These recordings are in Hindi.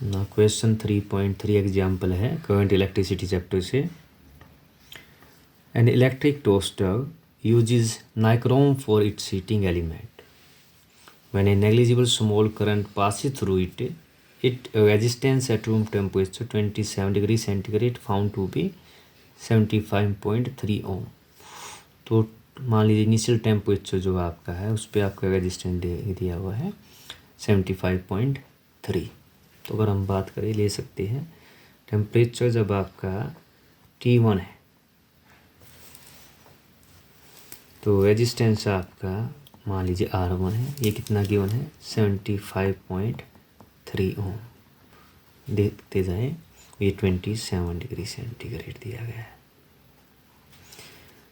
ना क्वेश्चन 3.3 एग्जाम्पल है करंट इलेक्ट्रिसिटी चैप्टर से। An electric toaster uses nichrome for its heating element. When a negligible small current passes through it, it resistance at room temperature 27 degree centigrade found to be 75.3 ohm. तो मान लीजिए इनिशियल टेम्परेचर जो आपका है उस पर आपका रेजिस्टेंस दिया हुआ है 75.3। तो अगर हम बात करें ले सकते हैं टेम्परेचर जब आपका T1 है तो रेजिस्टेंस आपका मान लीजिए R1 है, ये कितना गिवन है 75.3 ओम। देखते जाएं, ये 27 डिग्री सेंटीग्रेड दिया गया है।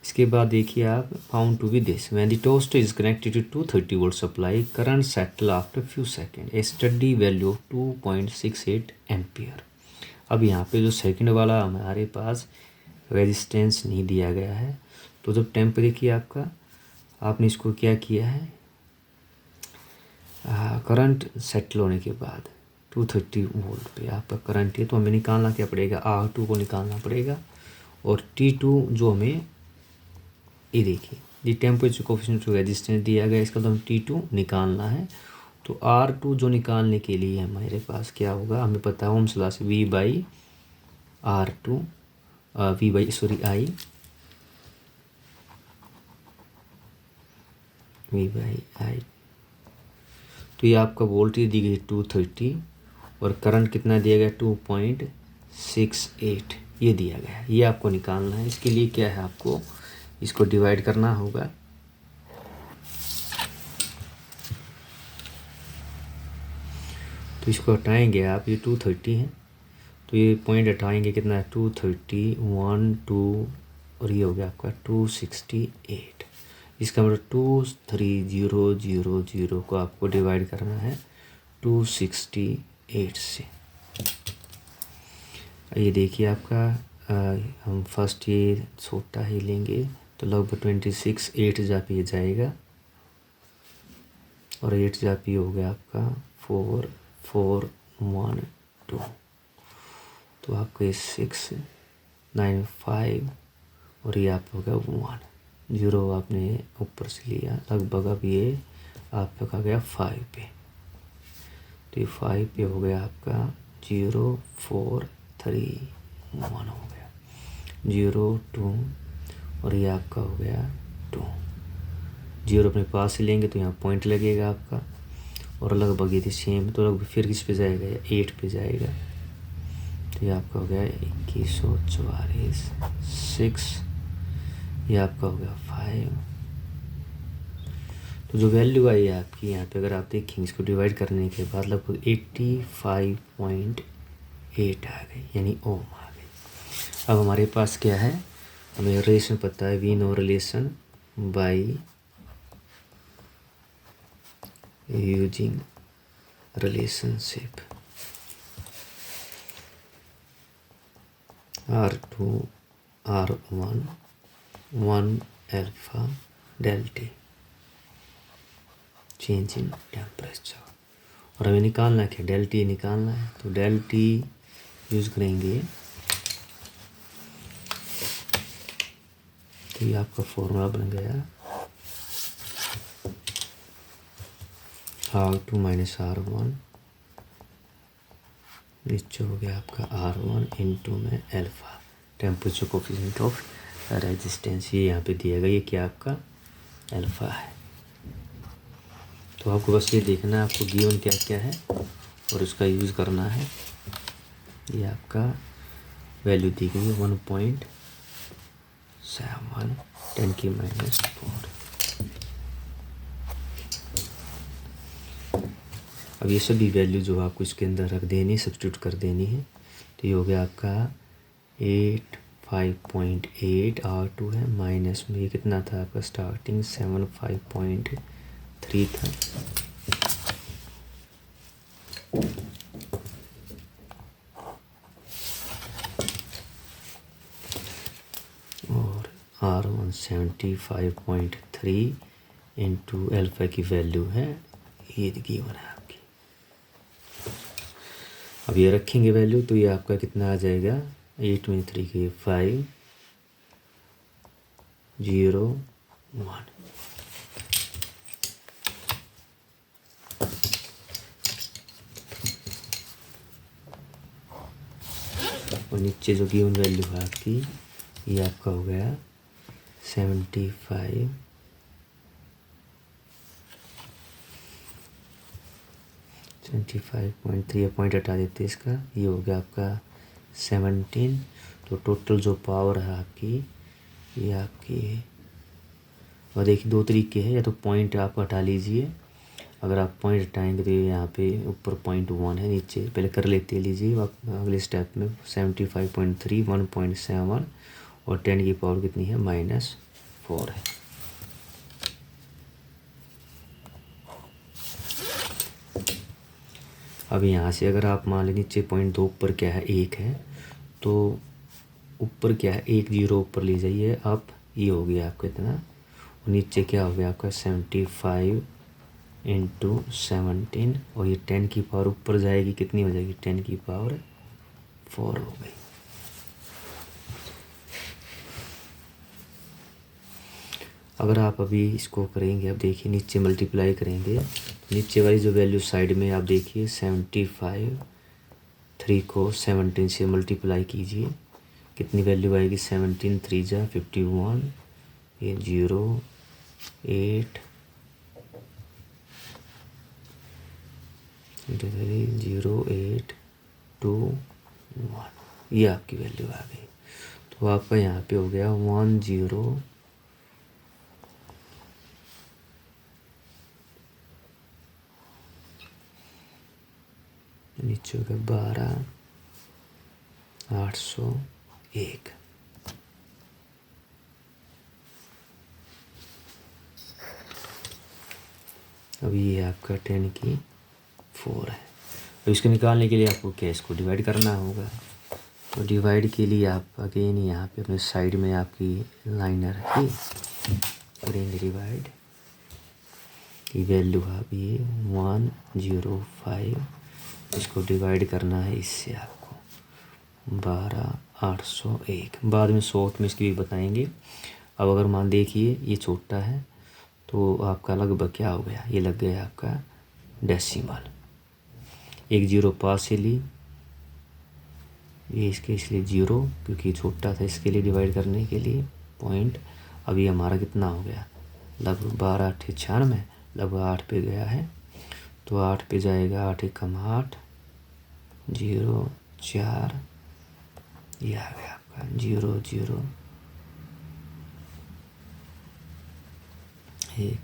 इसके बाद देखिए आप found to be this when the toaster is connected to 230 volt supply current settle after few second a steady value of 2.68 ampere. अब यहाँ पे जो सेकंड वाला हमारे पास रेजिस्टेंस नहीं दिया गया है, तो जब टेम्परेचर देखिए आपका आपने इसको क्या किया है करंट सेटल होने के बाद 230 वोल्ट पे आपका करंट है, तो हमें निकालना क्या पड़ेगा R2 को निकालना पड़ेगा। और T2 जो हमें ये देखिए ये टेम्परेचर कोफिशिएंट रेजिस्टेंस दिया गया, इसका तो हम T2 निकालना है। तो R2 जो निकालने के लिए हमारे पास क्या होगा, हमें पता है ओम्स लॉ से V बाई I। तो ये आपका वोल्टेज दी गई 230 और करंट कितना दिया गया 2.68 ये दिया गया है, ये आपको निकालना है। इसके लिए क्या है आपको इसको डिवाइड करना होगा। तो इसको हटाएंगे आप, ये 230 है तो ये पॉइंट हटाएंगे कितना है 230 1 2 और ये हो गया आपका 268। इसका मतलब 23000 को आपको डिवाइड करना है 268 से। ये देखिए आपका हम फर्स्ट ये छोटा ही लेंगे तो लगभग 26 8 जापी जाएगा और 8 जापी हो गया आपका 4 4 1 2। तो आपको ये 6 9 5 और ये आप होगा 1 0 आपने ऊपर से लिया, लगभग अब ये आपका आ गया 5 पे। तो ये 5 पे हो गया आपका 0 4 3 1 हो गया 0 2 और ये आपका हो गया 2। 0 अपने पास से लेंगे तो यहाँ पॉइंट लगेगा आपका और लगभग ये सेम, तो लगभग फिर किस पे जाएगा 8 पे जाएगा। तो ये आपका हो गया 2144 6, ये आपका हो गया 5। तो जो वैल्यू आई है आपकी यहाँ पे अगर आप देखेंगे इसको डिवाइड करने के बाद लगभग 85.8 आ गई, यानी ओम आ गई। अब हमारे पास क्या है, हमें रिलेशन पता है we know relation by using relationship R2 R1 1 alpha del T change in temperature. और हमें निकालना है क्या डेल टी निकालना है, तो डेल टी यूज़ करेंगे। तो ये आपका फॉर्मूला बन गया R2 माइनस R1 नीचे हो गया आपका R1 इंटू में alpha temperature coefficient of resistance, ये यहाँ पे दिया गया, ये क्या आपका अल्फा है। तो आपको बस ये देखना है आपको गिवन क्या क्या है और उसका यूज़ करना है। ये आपका वैल्यू दी गई है 1.7 10⁻⁴। अब ये सभी वैल्यू जो आपको इसके अंदर रख देनी, सब्स्टिट्यूट कर देनी है। तो ये हो गया आपका 85.8 R2 है माइनस में ये कितना था आपका स्टार्टिंग 75.3 था और R1 75.3 इंटू अल्फा की वैल्यू है ये गिवन है आपकी। अब ये रखेंगे वैल्यू तो ये आपका कितना आ जाएगा, 8 में 3 के 5 0 1। और नीचे जो गिवन वैल्यू है आपकी, ये आपका हो गया 75 25.3। पॉइंट हटा देते इसका, ये हो गया आपका 17। तो टोटल जो पावर है आपकी, ये आपकी, और देखिए दो तरीके हैं, या तो पॉइंट आप हटा लीजिए, अगर आप पॉइंट हटाएंगे तो ये यहाँ पे ऊपर 0.1 है, नीचे पहले कर लेते लीजिए अगले स्टेप में। 75.3 1.7 और 10 की पावर कितनी है, -4 है। अब यहाँ से अगर आप मान लें नीचे 0.2 ऊपर क्या है 1 है, तो ऊपर क्या है 1 0 ऊपर ले जाइए आप, ये हो गया आपका इतना, और नीचे क्या हो गया आपका 75 × 17, और ये 10 की पावर ऊपर जाएगी, कितनी हो जाएगी, 10 की पावर 4 हो गई। अगर आप अभी इसको करेंगे, अब देखिए नीचे मल्टीप्लाई करेंगे, नीचे वाली जो वैल्यू साइड में आप देखिए 75, 3 को 17 से मल्टीप्लाई कीजिए, कितनी वैल्यू आएगी, 17 3 जा 51, ये 0 8 0 8 2 1, ये आपकी वैल्यू आ गई। तो आपका यहाँ पे हो गया 1 0 नीचे हो गया 12 801। अब ये आपका 10 की 4 है। अब इसको निकालने के लिए आपको क्या, इसको डिवाइड करना होगा। तो डिवाइड के लिए आप अगेन यहाँ पे अपने साइड में आपकी लाइनर है, करेंगे डिवाइड की वैल्यू है अब ये 105, इसको डिवाइड करना है इससे आपको 12 801। बाद में शॉर्ट में इसकी भी बताएंगे। अब अगर मान देखिए ये छोटा है तो आपका लगभग क्या हो गया, ये लग गया आपका डेसिमल, 1 0 पास से ली, ये इसके इसलिए 0 क्योंकि छोटा था, इसके लिए डिवाइड करने के लिए पॉइंट। अभी हमारा कितना हो गया, लगभग 12 8 96, लगभग 8 पे गया है, तो 8 पे जाएगा, 8 1 8 0 4, ये आ गया आपका 0 0 1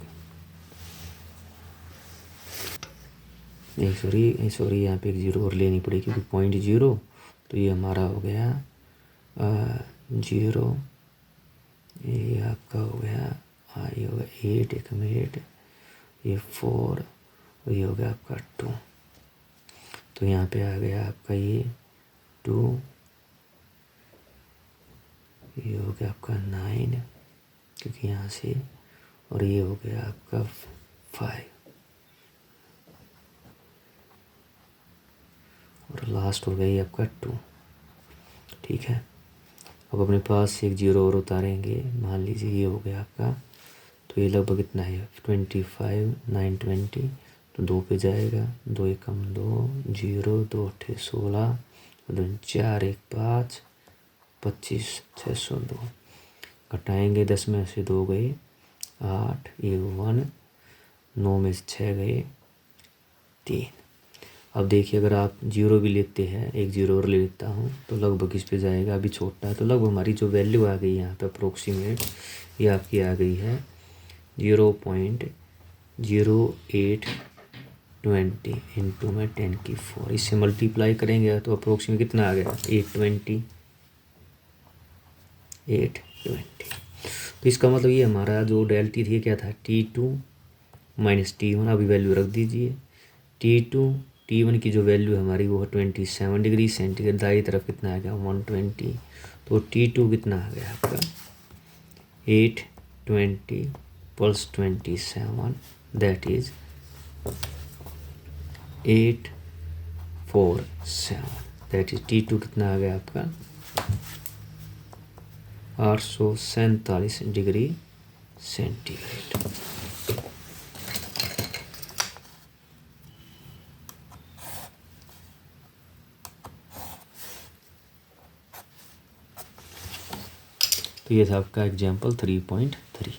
सॉरी यहाँ पे एक 0 और लेनी पड़ेगी क्योंकि 0.0, तो ये हमारा हो गया 0, ये आपका हो गया, ये होगा 8 1 में 8, ये 4, और ये हो गया आपका 2, तो यहाँ पे आ गया आपका ये 2, ये हो गया आपका 9 क्योंकि यहाँ से, और ये हो गया आपका 5, और लास्ट हो गई आपका 2। ठीक है, अब अपने पास एक 0 और उतारेंगे, मान लीजिए ये हो गया आपका, तो ये लगभग कितना है 25 9 20, तो 2 पे जाएगा, 2 1 2 0 2 8 16, 2 4 1 5 25 602, घटाएंगे 10 में से 2 गए 8, ये 1, 9 में से 6 गए 3। अब देखिए अगर आप 0 भी लेते हैं, एक 0 और ले लेता हूँ, तो लगभग इस पे जाएगा, अभी छोटा है, तो लगभग हमारी जो वैल्यू आ गई यहाँ पे अप्रोक्सीमेट, ये आपकी आ गई है 0.0820 इंटू में 10 की 4, इससे मल्टीप्लाई करेंगे तो अप्रोक्सीमेट कितना आ गया 820। तो इसका मतलब ये हमारा जो डेल्टी थी क्या था, T2 - T1, अभी वैल्यू रख दीजिए। T2 T1 की जो वैल्यू है हमारी वो है 27 डिग्री सेंटीग्रेड, दाई तरफ कितना आ गया 120, तो T2 कितना आ गया आपका 820 + 27, that is that is T2 कितना आ गया आपका 847 डिग्री सेंटीग्रेड। तो ये था आपका एग्जाम्पल 3.3।